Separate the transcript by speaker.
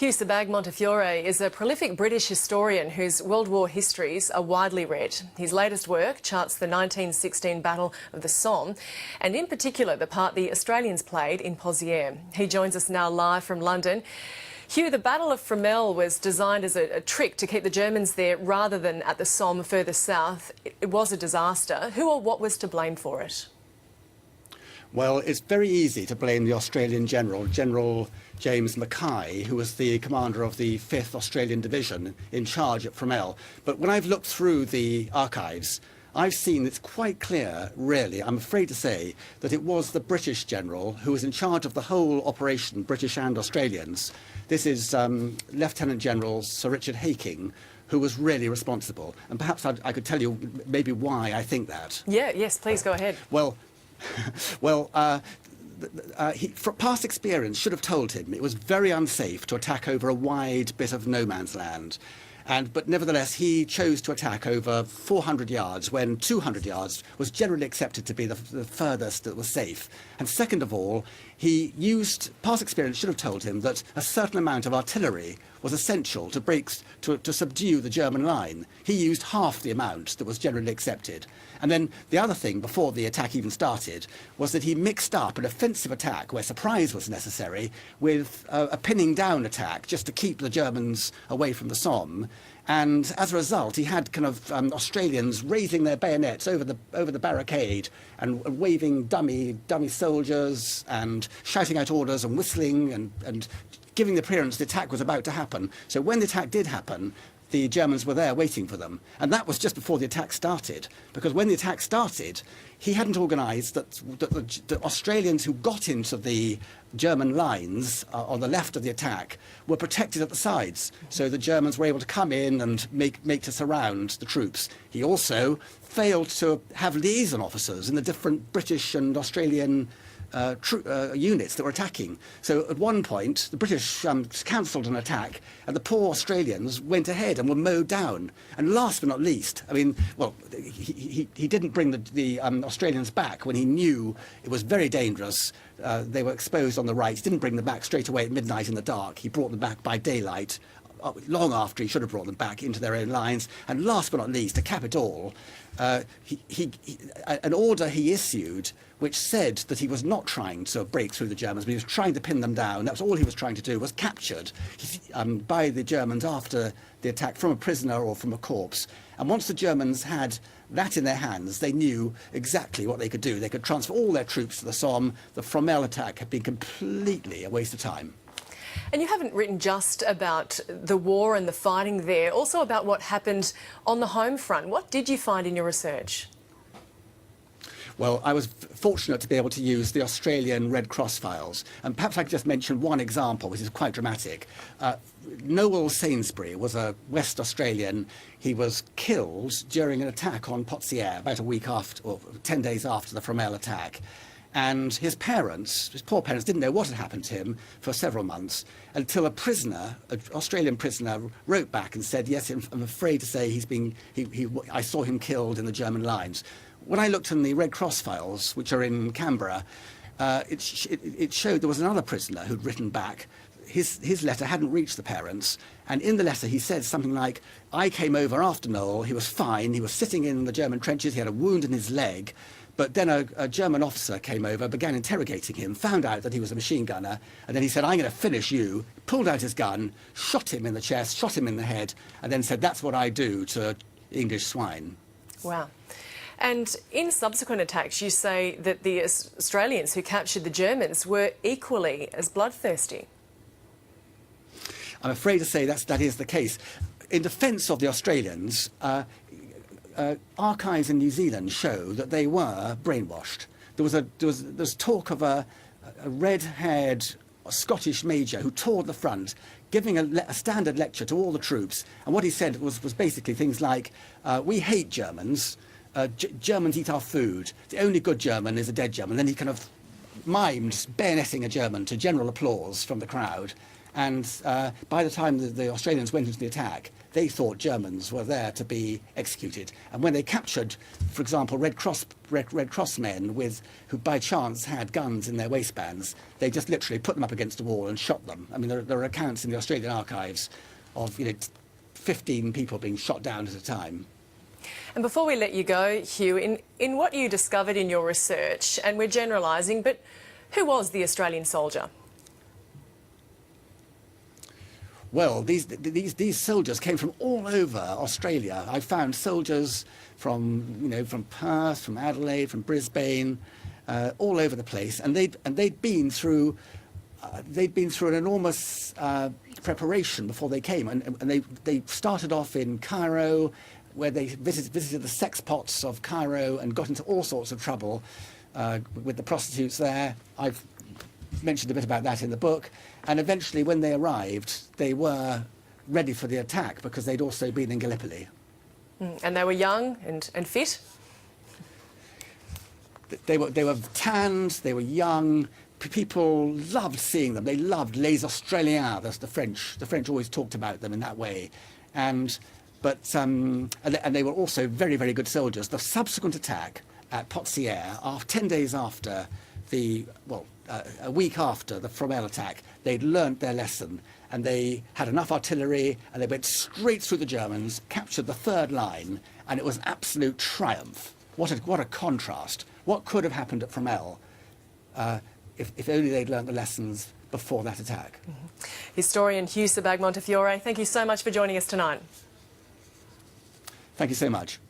Speaker 1: Hugh Sebag-Montefiore is a prolific British historian whose World War histories are widely read. His latest work charts the 1916 Battle of the Somme, and in particular the part the Australians played in Pozieres. He joins us now live from London. Hugh, the Battle of Fromelles was designed as a trick to keep the Germans there rather than at the Somme further south. It was a disaster. Who or what was to blame for it?
Speaker 2: Well, it's very easy to blame the Australian general, General James Mackay, who was the commander of the 5th Australian Division in charge at Fromelles. But when I've looked through the archives, I've seen it's quite clear, really, I'm afraid to say, that it was the British general who was in charge of the whole operation, British and Australians. This is Lieutenant General Sir Richard Haking, who was really responsible. And perhaps I could tell you maybe why I think that.
Speaker 1: Yes, please go ahead.
Speaker 2: Well, past experience should have told him it was very unsafe to attack over a wide bit of no man's land. But nevertheless, he chose to attack over 400 yards when 200 yards was generally accepted to be the furthest that was safe. And second of all, past experience should have told him that a certain amount of artillery was essential to subdue the German line. He used half the amount that was generally accepted. And then the other thing, before the attack even started, was that he mixed up an offensive attack where surprise was necessary with a pinning down attack just to keep the Germans away from the Somme. And as a result, he had kind of Australians raising their bayonets over the barricade and waving dummy soldiers and shouting out orders and whistling and giving the appearance the attack was about to happen. So when the attack did happen, the Germans were there waiting for them. And that was just before the attack started, because when the attack started, he hadn't organised that the Australians who got into the German lines on the left of the attack were protected at the sides. So the Germans were able to come in and make to surround the troops. He also failed to have liaison officers in the different British and Australian units that were attacking. So at one point, the British cancelled an attack, and the poor Australians went ahead and were mowed down. And last but not least, I mean, well, he didn't bring the Australians back when he knew it was very dangerous. They were exposed on the right. He didn't bring them back straight away at midnight in the dark. He brought them back by daylight, long after he should have brought them back into their own lines. And last but not least, to cap it all, an order he issued which said that he was not trying to break through the Germans, but he was trying to pin them down. That was all he was trying to do, was captured by the Germans after the attack from a prisoner or from a corpse. And once the Germans had that in their hands, they knew exactly what they could do. They could transfer all their troops to the Somme. The Fromelles attack had been completely a waste of time.
Speaker 1: And you haven't written just about the war and the fighting there, also about what happened on the home front. What did you find in your research?
Speaker 2: Well, I was fortunate to be able to use the Australian Red Cross files. And perhaps I could just mention one example, which is quite dramatic. Noel Sainsbury was a West Australian. He was killed during an attack on Pozieres about a week after, or 10 days after the Fromelles attack. And his poor parents, didn't know what had happened to him for several months until a prisoner, an Australian prisoner, wrote back and said, yes, I'm afraid to say I saw him killed in the German lines. When I looked in the Red Cross files, which are in Canberra, it showed there was another prisoner who'd written back. His letter hadn't reached the parents, and in the letter he said something like, I came over after Noel, he was fine, he was sitting in the German trenches, he had a wound in his leg, but then a German officer came over, began interrogating him, found out that he was a machine gunner, and then he said, I'm going to finish you, pulled out his gun, shot him in the chest, shot him in the head, and then said, that's what I do to English swine. Wow.
Speaker 1: And in subsequent attacks, you say that the Australians who captured the Germans were equally as bloodthirsty.
Speaker 2: I'm afraid to say that is the case. In defence of the Australians, archives in New Zealand show that they were brainwashed. There's talk of a red-haired Scottish major who toured the front, giving a standard lecture to all the troops. And what he said was basically things like, we hate Germans. Germans eat our food. The only good German is a dead German. Then he kind of mimed bayoneting a German to general applause from the crowd. And by the time the Australians went into the attack, they thought Germans were there to be executed. And when they captured, for example, Red Cross men who by chance had guns in their waistbands, they just literally put them up against a wall and shot them. I mean, there are accounts in the Australian archives of 15 people being shot down at a time.
Speaker 1: And before we let you go, Hugh, in what you discovered in your research, and we're generalising, but who was the Australian soldier?
Speaker 2: Well, these soldiers came from all over Australia. I found soldiers from Perth, from Adelaide, from Brisbane, all over the place, and they'd been through an enormous preparation before they came, and they started off in Cairo, where they visited the sex pots of Cairo and got into all sorts of trouble with the prostitutes there. I've mentioned a bit about that in the book. And eventually, when they arrived, they were ready for the attack because they'd also been in Gallipoli.
Speaker 1: And they were young and fit?
Speaker 2: They were tanned, they were young. People loved seeing them. They loved les Australiens, that's the French. The French always talked about them in that way. And they were also very, very good soldiers. The subsequent attack at Pottiere, 10 days after a week after the Fromelles attack, they'd learnt their lesson, and they had enough artillery, and they went straight through the Germans, captured the third line, and it was absolute triumph. What a contrast. What could have happened at Fromelles if only they'd learnt the lessons before that attack.
Speaker 1: Historian Hugh Sebag-Montefiore, thank you so much for joining us tonight.
Speaker 2: Thank you so much.